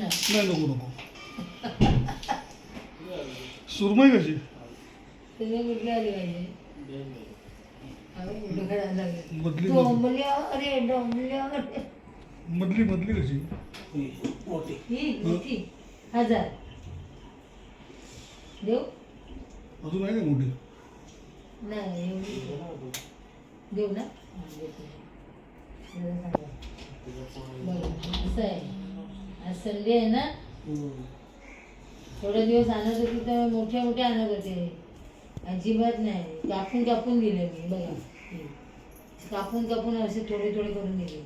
नाही नको नको. सुरमई कशी? तुम्ही कुठली आली पाहिजे मधली अरे डोंबल्या मधली मधली कशी? ही मोठी 1000 देऊ अजून आहे का मोठी? नाही एवढी देऊ ना असं आहे आज संडे आहे ना थोडे दिवस आणत होती तर मोठे मोठे आणत होते अजिबात नाही कापून कापून दिले मी बघा कापून कापून असे थोडे थोडे करून दिले.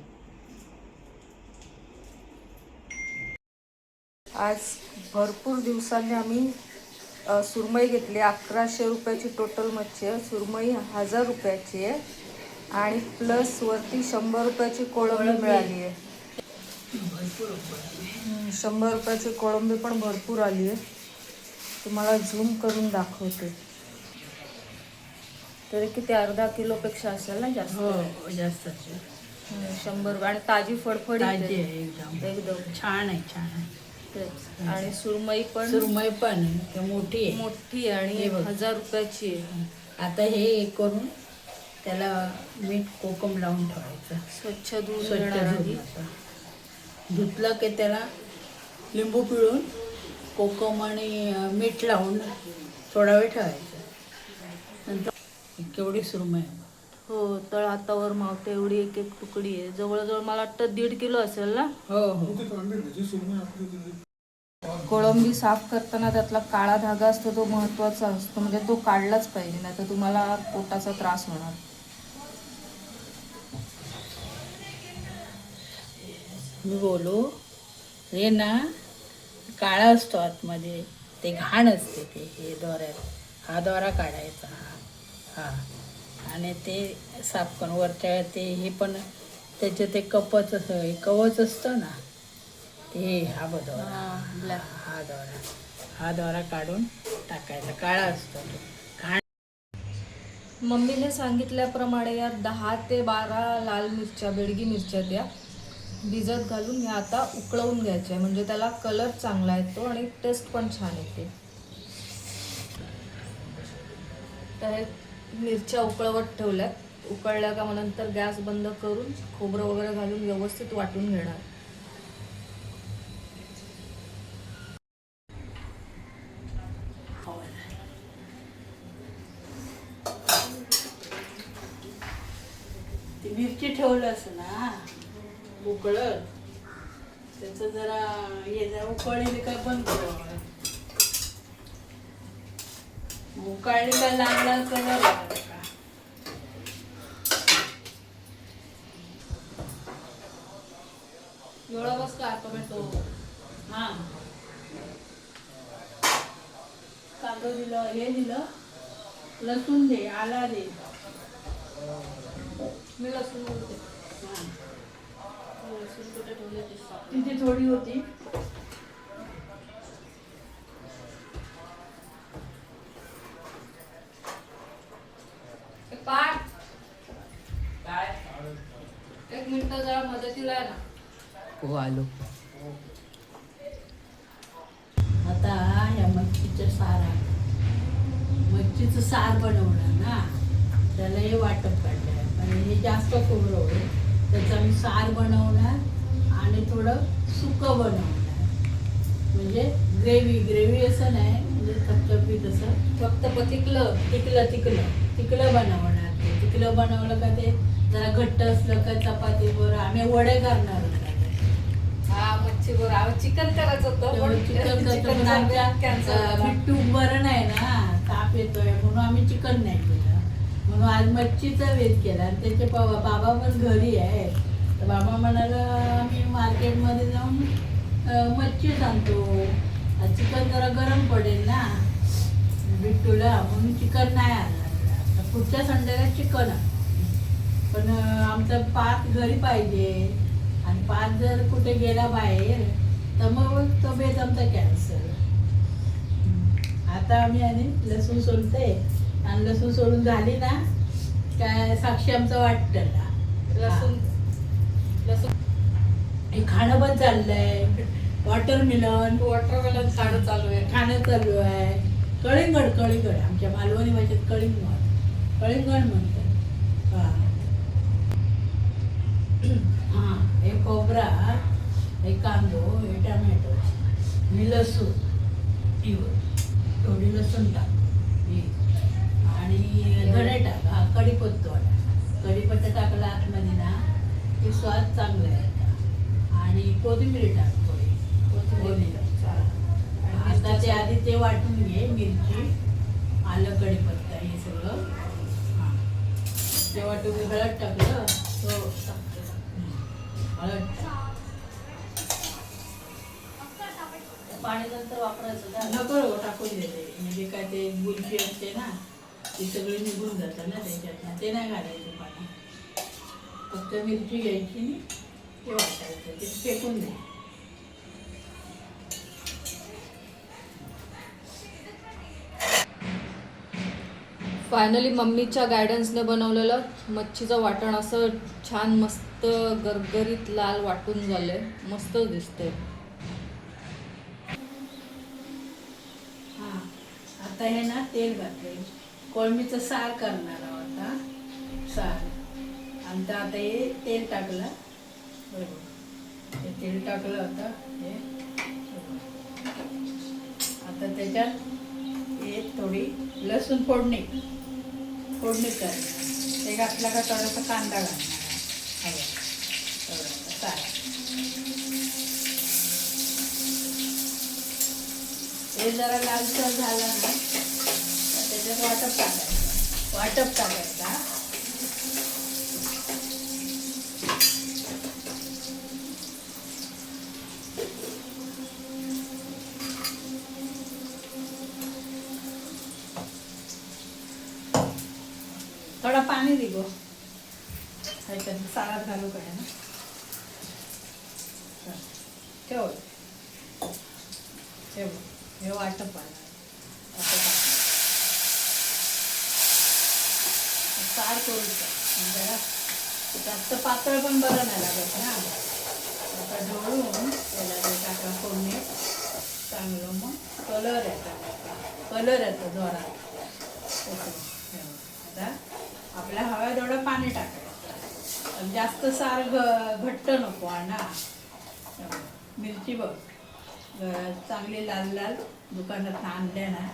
आज भरपूर दिवसांनी आम्ही सुरमई घेतली. 1100 रुपयाची टोटल मच्छी आहे. सुरमई 1000 रुपयाची आहे आणि प्लस वरती 100 रुपयाची कोळंबी मिळाली आहे. 100 रुपयाची कोळंबी पण भरपूर आली आहे. तुम्हाला झूम करून दाखवते. तरी किती अर्धा किलोपेक्षा असेल ना जास्त? हो जास्त 100 आणि ताजी फडफडी एकदम छान आहे छान आहे. आणि सुरमई पण मोठी आहे मोठी आणि 1000 रुपयाची आहे. आता हे करून त्याला मीठ कोकम लावून ठेवायचं. स्वच्छ धुवून धुतलं की त्याला लिंबू पिळून कोकम आणि मीठ लावून थोडा वेळ ठेवायचं. नंतर केवढी सुरमई हो तळ हातावर मावते एवढी एक एक तुकडी आहे. जवळजवळ मला वाटतं 1.5 किलो असेल ना. हो कोळंबी साफ करताना त्यातला काळा धागा असतो तो महत्वाचा असतो. म्हणजे तो काढलाच पाहिजे नाही तर तुम्हाला पोटाचा त्रास होणार. मी बोलू हे ना काळा असतो आतमध्ये ते घाण असते ते हे दोऱ्यात हा दोरा काढायचा हा आणि ते साफ करून वरच्या ते हे पण त्याचे ते कवच असतं ना ते हा दोरा हा दोरा काढून टाकायचा काळा असतो तो घाण. मम्मीने सांगितल्याप्रमाणे या 10 ते 12 लाल मिरच्या बेडगी मिरच्या त्या भिजत घालून ह्या आता उकळवून घ्यायच्या म्हणजे त्याला कलर चांगला येतो आणि टेस्ट पण छान येते. तर मिरच्या उकळवत ठेवल्यात. उकळल्या का मग नंतर गॅस बंद करून खोबरं वगैरे घालून व्यवस्थित वाटून घेणार. ती मिरची ठेवलं असं ना उकळत त्याचं जरा हे जरा उकळलेली काय बंद करावं. उकळलेला लाल लाल कलर लागला का एवढा बस का टोमॅटो हा कांदा दिलं हे दिलं लसूण दे आला दे मी लसूण बोलते. हा लसूण कुठे ठेवले ते साफ. तिथे थोडी होती काय 1 मिनिट जरा मदतीला आहे ना. हो आलो. आता या मच्छीचं सार बनवलं ना त्याला हे वाटप काढलं पण हे जास्त खोबरं होईल त्याचा मी सार बनवणार आणि थोडं सुकं बनवणार म्हणजे ग्रेव्ही असं नाही म्हणजे थपथपीत असं फक्त तिकलं बनवणार. ते तिकलं बनवलं का ते जरा घट्ट असलं का चपातीवर आम्ही वडे करणार होतो. हा मच्छी बरोबर चिकन करायचं होतं चिकन बिट्टू बरं नाही ना ताप येतोय म्हणून आम्ही चिकन नाही केलं म्हणून आज मच्छीचा वेध केला. आणि त्याचे बाबा पण घरी आहे तर बाबा म्हणाला आम्ही मार्केटमध्ये जाऊन मच्छी आणतो चिकन जरा गरम पडेल ना बिट्टूला म्हणून चिकन नाही आणलं. तर पुढच्या संडेला चिकन पण आमचा पात घरी पाहिजे आणि पाच जर कुठे गेला बाहेर तर मग तो बेत आमचा कॅन्सल. आता आम्ही आणि लसूण सोलते आणि लसूण सोडून झाली ना काय साक्षी आमचं वाटतं ना लसूण हे खाणं पण चाललंय वॉटरमेलन वॉटरमेलन खाणं चालू आहे. खाणं चालू आहे. कळिंगड आमच्या मालवणी भाषेत कळिंगड म्हणतात. हा हे खोबरा, हे कांदो, हे टमॅटो, ही लसूण, थोडी लसूण टाक आणि धणे टाक. हा कढीपत्ता टाकला आतमध्ये ना की स्वाद चांगला आहे. आणि कोथिंबीर टाक थोडी कोथिंबीर. आता ते आधी ते वाटून घे. मिरची, आलं, कढीपत्ता हे सगळं. हां ते वाटून हळद टाकलं. हळद पाणी नंतर वापरायचं का? नको टाकून देते. म्हणजे काय ते बुरशी असते ना ती सगळी निघून जातं ना त्याच्यात. ते नाही घालायचं पाणी. फक्त मिरची घ्यायची आणि ते वाटायचं. ते फेकून दे. फायनली मम्मीच्या गायडन्सने बनवलेलं मच्छीचं वाटण असं छान मस्त गरगरीत लाल वाटून झालंय. मस्त दिसतंय. हां आता हे ना तेल घातले. कोळंबीचं सार करणार आहोत आता. सार आणि आता हे तेल टाकलं. बरोबर हे तेल टाकलं आता. हे आता त्याच्यात हे थोडी लसूण फोडणी कर. ते घातला का थोडासा कांदा घालणार. सार हे जरा लालसर झालं ना तर त्याच्यात वाटप टाकायचा. थोडा पाणी दे गो. ह्याच्यात सारात घालू काय ना. ठेव हे वाटप आलं. सार करून जरा जास्त पातळ पण बरं नाही लागत ना. आता ढवळून त्याला ते टाका फोडणी चांगलं. मग कलर येतो जोरात. आता आपल्या हव्या तेवढं पाणी टाकायचं. जास्त सार घट्ट नको ना. मिरची बघ चांगली लाल दुकानात आणल्या ना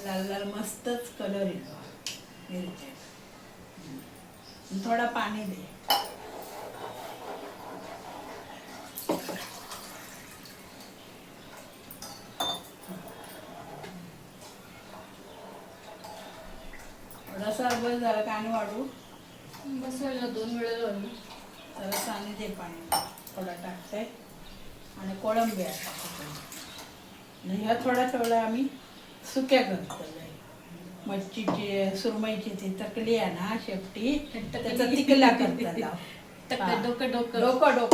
लाल मस्तच कलर येतो मिरची. थोडा पाणी दे. थोडासा बस झाला का आणि वाढू. बसवायला 2 वेळा झाली. जरासं आणि दे पाणी. थोडा टाकते आणि कोळंबी आणि ह्या थोडा ठेवला आम्ही सुक्या करतो. मच्छीची सुरमईची ती तकली आहे ना शेपटी त्याचा तिकला करतात. डोकं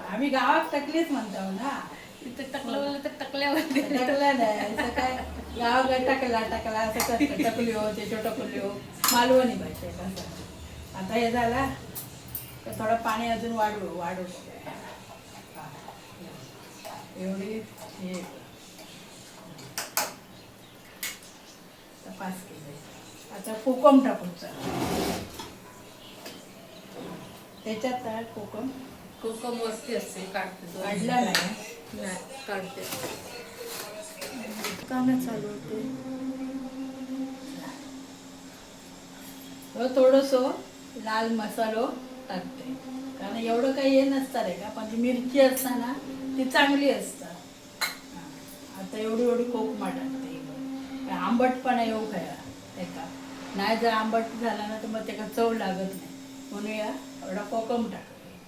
आम्ही गावात तकलीच म्हणतो ना. टकलं तर टकल्यावरती टकला नाही असं काय गावाकडे टकला असं करतं. टकली हो त्याच्या टकली हो मालवणी भाषेत असं. आता हे झाला तर थोडं पाणी अजून वाढू एवढी हे तपास केली. आता कोकम टाकूचा त्याच्यात कोकम वरती असते. काढते काढला नाही काढते. काम चालू होते. थोडंसं लाल मसालो टाकते. कारण एवढं काही हे नसतं रे का. पण ती मिरची असताना ती चांगली असतात. आता एवढी कोकमा टाकते. आंबटपणा येऊ खायला त्याचा. नाही जर आंबट झाला ना तर मग त्याला चव लागत नाही. म्हणून एवढा कोकम टाकते.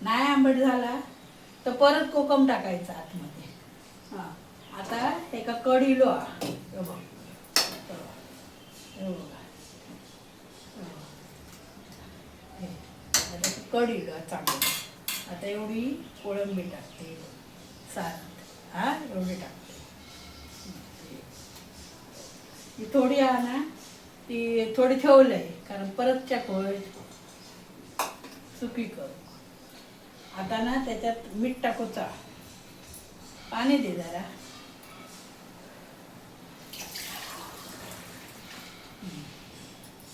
नाही आंबट झाला तर परत कोकम टाकायचा आतमध्ये. हां आता एका कढीलो बघा कढीलो चांगलं. आता एवढी कोळंबी टाकते. सार एवढी टाकते. ती थोडी आहे ना ती थोडी ठेवलंय कारण परतच्या पोळी सुकी करू. आता ना त्याच्यात मीठ टाकूचा पाणी दे जरा.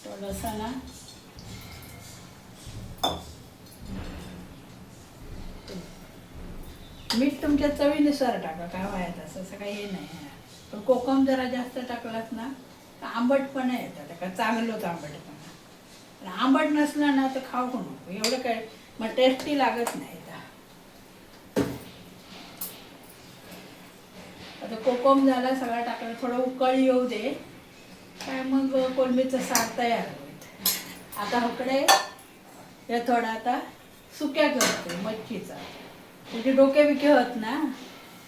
थोडंसं ना मीठ तुमच्या चवीनुसार टाका, काय व्हायचं असं काही हे नाही. पण कोकम जरा जास्त टाकलात ना तर आंबटपणा येतात, का चांगलंच आंबटपणा. पण आंबट नसला ना तर खाऊ नको, एवढं काय मग टेस्टी लागत नाही. आता कोकम झाला सगळा टाकला, थोडं उकळी येऊ दे, काय मग कोलंबीचं सार तयार होईल. आता उकडे हे थोडं आता सुक्या करते मच्छीचा, म्हणजे डोके बिके होत ना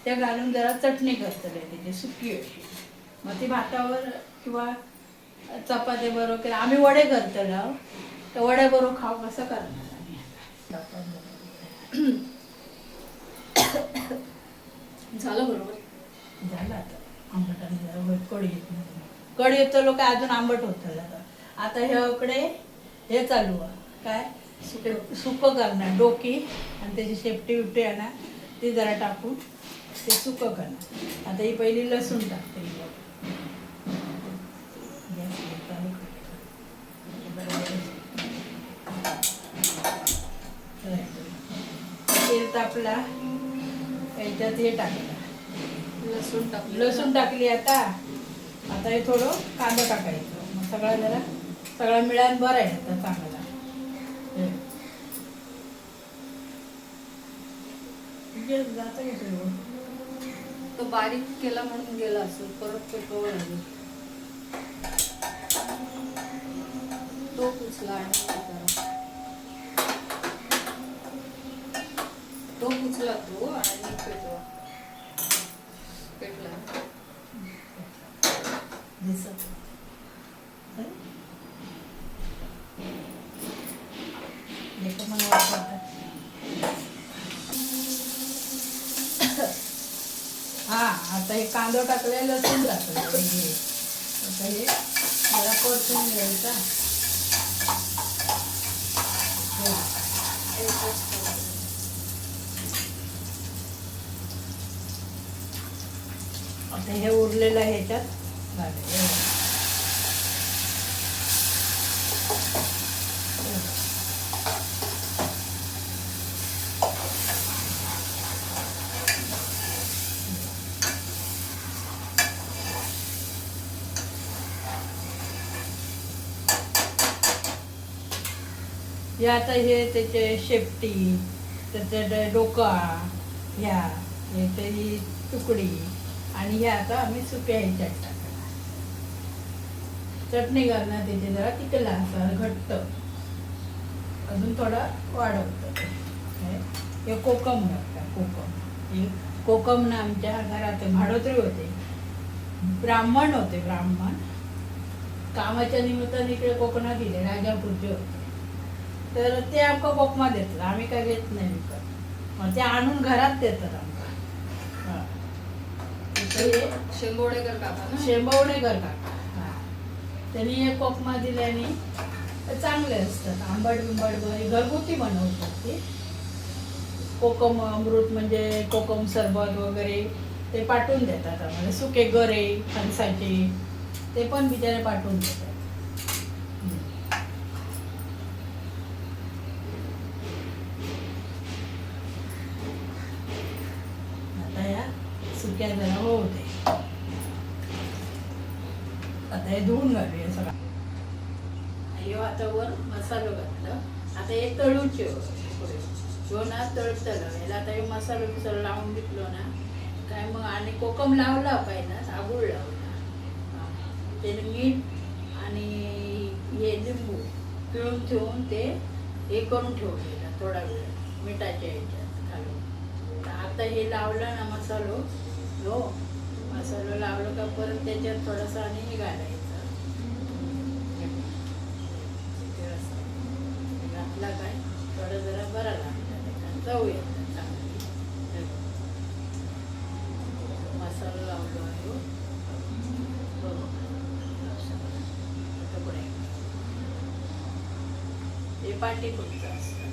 त्या घालून जरा चटणी करतले त्याची सुकी अशी. मग ती भातावर किंवा चपाती बरोबर केलं. आम्ही वडे करतलो तर वड्या बरोबर खाऊ कसं करणार आम्ही. झालं बरोबर. झालं आता आंबटाने जरा कढी येत नाही, कढी येतं लोक अजून आंबट होतं. आता ह्याकडे हे चालू आहे काय सुकं करणार, डोकी आणि त्याची शेपटी बिपटी आहे ना ती जरा टाकून ते सुकं करणार. आता ही पहिली लसूण टाकते, तेल तापला याच्यात हे टाकलं, लसूण टाकली. आता हे थोडं कांदा टाकायचं, मग सगळं मिळान बरं आहे आता चांगला. जातं का सगळं तो बारीक केला म्हणून गेला असेल, परत तो कवर आली. तो पुसला आणि तो पुसला तो आणि पेटला. दिसत मला वाटतं. हा आता हे कांदा टाकले, लसूण टाकलं, आता हे जरा परतून घ्यायचा. आता हे उरलेलं ह्याच्यात घालायचं. हे आता हे त्याचे शेपटी, त्याचे डोका, ह्या त्याची तुकडी आणि हे आता आम्ही सुक्या ह्याच्यात टाकणार. चटणी घालणार त्याचे जरा तिखला असा घट्ट, अजून थोडा वाढवतं. हे कोकम घालतात. हे कोकम ना आमच्या घरात भाडोत्री होते, ब्राह्मण कामाच्या निमित्ताने इकडे कोकणात दिले, राजापूरचे होते. तर ते आमका कोकमा देतात, आम्ही काय घेत नाही विकत. मग ते आणून घरात देतात आमका. शेंबवडेकर काका त्यांनी हे कोकमा दिल्याने चांगले असतात, आंबट बिंबट बरी घरगुती बनवतात ते. कोकम अमृत म्हणजे कोकम सरबत वगैरे ते पाठवून देतात आम्हाला. सुके गरे फणसाचे ते पण बिचारे पाठवून देतात. आता या सुक्या जरा होते. आता हे धुवून घालूया सगळं. आता वर मसालो घातला. आता हे तळूचे जो ना तळतलं याला. आता हे मसालो बिसालो लावून घेतलो ना काय मग, आणि कोकम लावला पाहिजे ना, आगुळ लावला, त्याने मीठ आणि हे लिंबू पिळून ठेवून ते हे करून ठेवलेला थोडा वेळ मिठाच्या ह्याच्यात घालून. आता हे लावलं ना मसालो लावलं का परत त्याच्यात थोडंसं आणि हे घालायचं घातला काय थोडं जरा बरा लागतं, चव येतं चांगली. मसाला लावलो आहे हे पाठी फक्त असतात.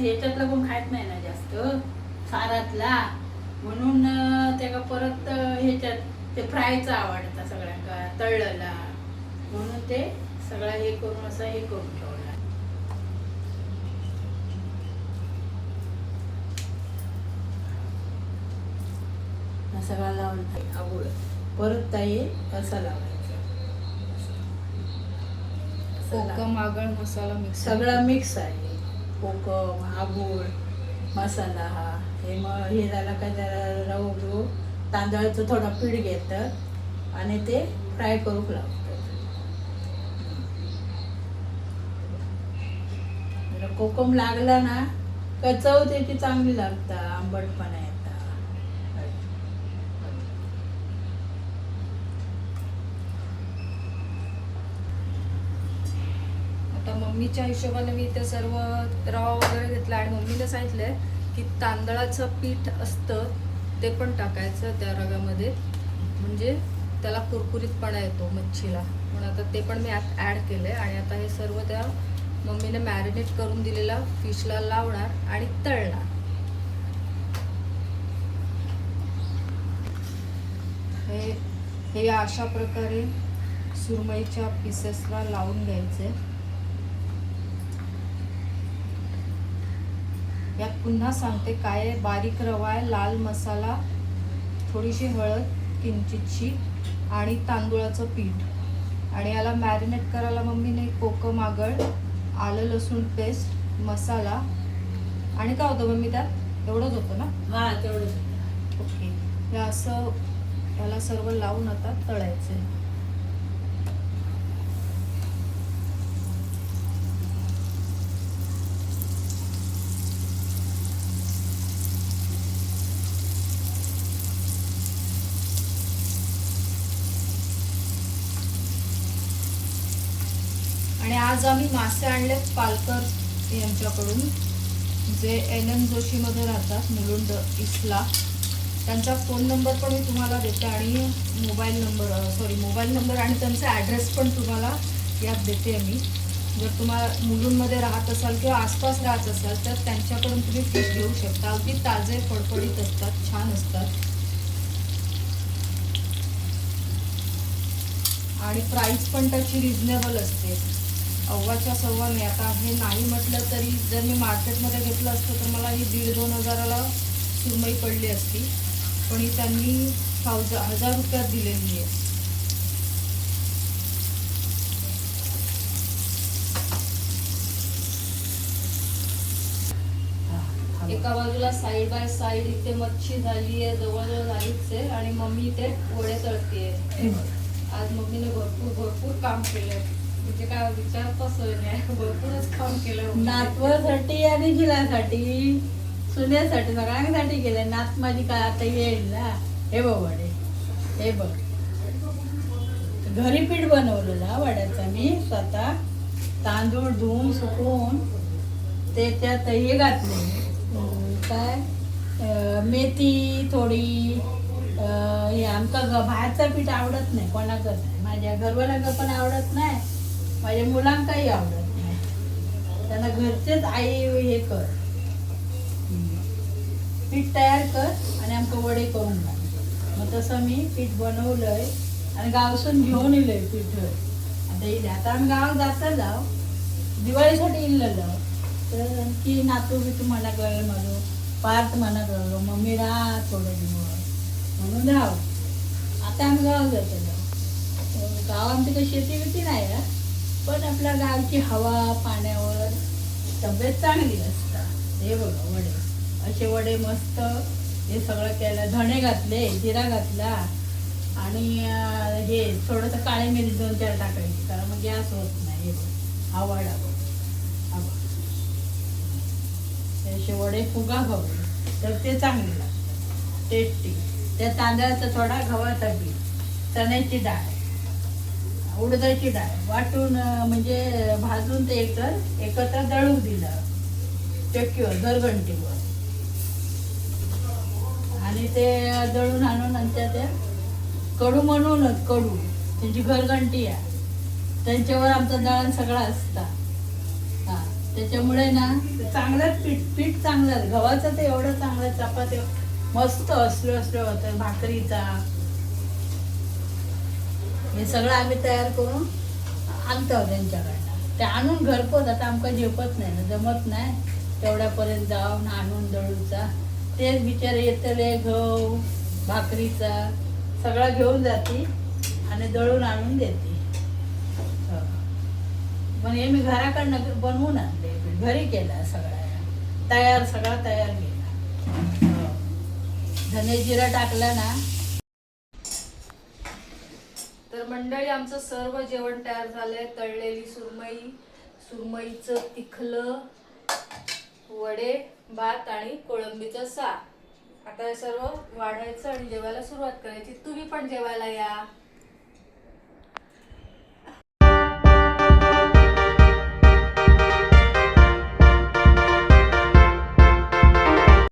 याच्यातलं कोण खात नाही ना जास्त, सारातला म्हणून त्याला परत ह्याच्यात ते फ्रायचं आवडतं सगळ्यांका तळलेला म्हणून ते सगळं हे करून असं हे करून ठेवला. हा सगळा लावून आबूळ परत ताई असा लावायचा कोकम आगळ मसाला मिक्स सगळा मिक्स आहे. कोकम आबूळ मसाला हा हे मग हे झाला का जरा रवू तांदळाचं थोडं पीठ घेतात आणि ते फ्राय करूक लावतात. जरा कोकम लागला ना का चव त्याची चांगली लागता आंबटपणा येता. आता मम्मीच्या हिशोबाने मी ते सर्व रवा वगैरे घेतला आणि मम्मीने सांगितलंय की तांदळाचं पीठ असतं ते पण टाकायचं त्या रव्यामध्ये म्हणजे त्याला कुरकुरीतपणा येतो मच्छीला. म्हणून आता ते पण मी आत ॲड केलंय आणि आता हे सर्व त्या मम्मीने मॅरिनेट करून दिलेला फिशला लावणार आणि तळणार. हे अशा प्रकारे सुरमईच्या पीसेसला लावून घ्यायचे. यात पुन्हा सांगते काय आहे, बारीक रवा आहे, लाल मसाला, थोडीशी हळद, किंचितशी आणि तांदूळाचं पीठ आणि याला मॅरिनेट करायला मम्मीने कोकम आगळ, आलं लसूण पेस्ट, मसाला आणि काय होतं मम्मी त्यात एवढंच होतं ना. हा तेवढंच. ओके. हे असं याला सर्व लावून आता तळायचे. आणि आज आम्ही मासे आणलेत पालकर यांच्याकडून जे NM जोशीमध्ये राहतात मुलुंड इस्ला. त्यांचा फोन नंबर पण मी तुम्हाला देते आणि मोबाईल नंबर आणि त्यांचा ॲड्रेस पण तुम्हाला यात देते मी. जर तुम्हाला मुलुंडमध्ये राहत असाल किंवा आसपास राहत असाल तर त्यांच्याकडून तुम्ही फिश घेऊ शकता. अगदी ताजे फडफडीत असतात, छान असतात आणि प्राईस पण त्याची रिजनेबल असते. अव्वाच्या सव्वा नाही. आता हे नाही म्हटलं तरी जर मी मार्केटमध्ये घेतलं असतं तर मला ही 1,500-2,000 हजाराला सुरमई पडली असती, पण ही त्यांनी 1,000 रुपयात दिलेली आहे. एका बाजूला साईड बाय साईड इथे मच्छी झाली आहे, जवळजवळ झालीच आहे आणि मम्मी इथे वडे तळतीये. आज मम्मीने भरपूर काम केलंय. म्हणजे काय विचारताच नाही, भरपूरच काम केलं. नातवासाठी आणि झिलासाठी सुनेसाठी सगळ्यांसाठी केलं. नात माझी काय आता येईल ना. हे बघ वडे, हे बघ घरी पीठ बनवलेला वड्याचा मी स्वतः. तांदूळ धुवून सुकवून त्याच्यात हे घातले काय मेथी थोडी. हे आमका बाहेरचं पीठ आवडत नाही कोणाकडं नाही. माझ्या घरवाल्यांना पण आवडत नाही, माझ्या मुलांकाही आवडत नाही. त्यांना घरचेच आई हे कर पीठ तयार कर आणि आमचं वडे करून घाल. मग तसं मी पीठ बनवलंय आणि गावसून घेऊन येलंय पीठ. आता आम्ही गावात जाऊ दिवाळीसाठी इल्लेलं तर की नातू बितू म्हणा कळलं माझं पार्थ म्हणा कळलं मम्मी राहा थोडे दिवस म्हणून राहू. आता आम्ही गावात जातो. गाव आमची काही शेती बिती नाही आहे, पण आपल्या गावची हवा पाण्यावर तब्येत चांगली असतात. हे बघा वडे, असे वडे मस्त. हे सगळं केलं, धणे घातले, जिरा घातला आणि हे थोडंसं काळी मिरी 2-4 टाकायची कारण मग गॅस होत नाही. हे बघ हवा टाकू असे वडे फुगा खावे तर ते चांगले लागतात, टेस्टी. त्या तांदळाचा थोडा गव्हाचा पीठ, चण्याची डाळ, उडदाची डाळ वाटून म्हणजे भाजून ते एकत्र दळून दिलं चक्कीवर घरघंटीवर आणि ते दळून आणून नंतर त्या कडू म्हणूनच कडू त्यांची घरघंटी आहे त्यांच्यावर आमचं दळण सगळं असतं. हां त्याच्यामुळे ना ते चांगलंच पीठ चांगलं गव्हाचं ते एवढं चांगलं चपाती मस्त असलो होतं भाकरीचा हे सगळं आम्ही तयार करून आणतो त्यांच्याकडनं ते आणून घरपोच आता आमका झेपत नाही ना जमत नाही तेवढ्यापर्यंत जाऊन आणून दळूचा तेच बिचारे येतले गहू भाकरीचा सगळं घेऊन जाते आणि दळून आणून देते पण हे मी घराकडनं बनवून आणले घरी केला सगळा तयार केला धने जिरा टाकला ना. तर मंडळी आमचं सर्व जेवण तयार झालंय. तळलेली सुरमईचं तिखलं, वडे, भात आणि कोळंबीचं सार. आता हे सर्व वाढायचं आणि जेवायला सुरुवात करायची. तुम्ही पण जेवायला या.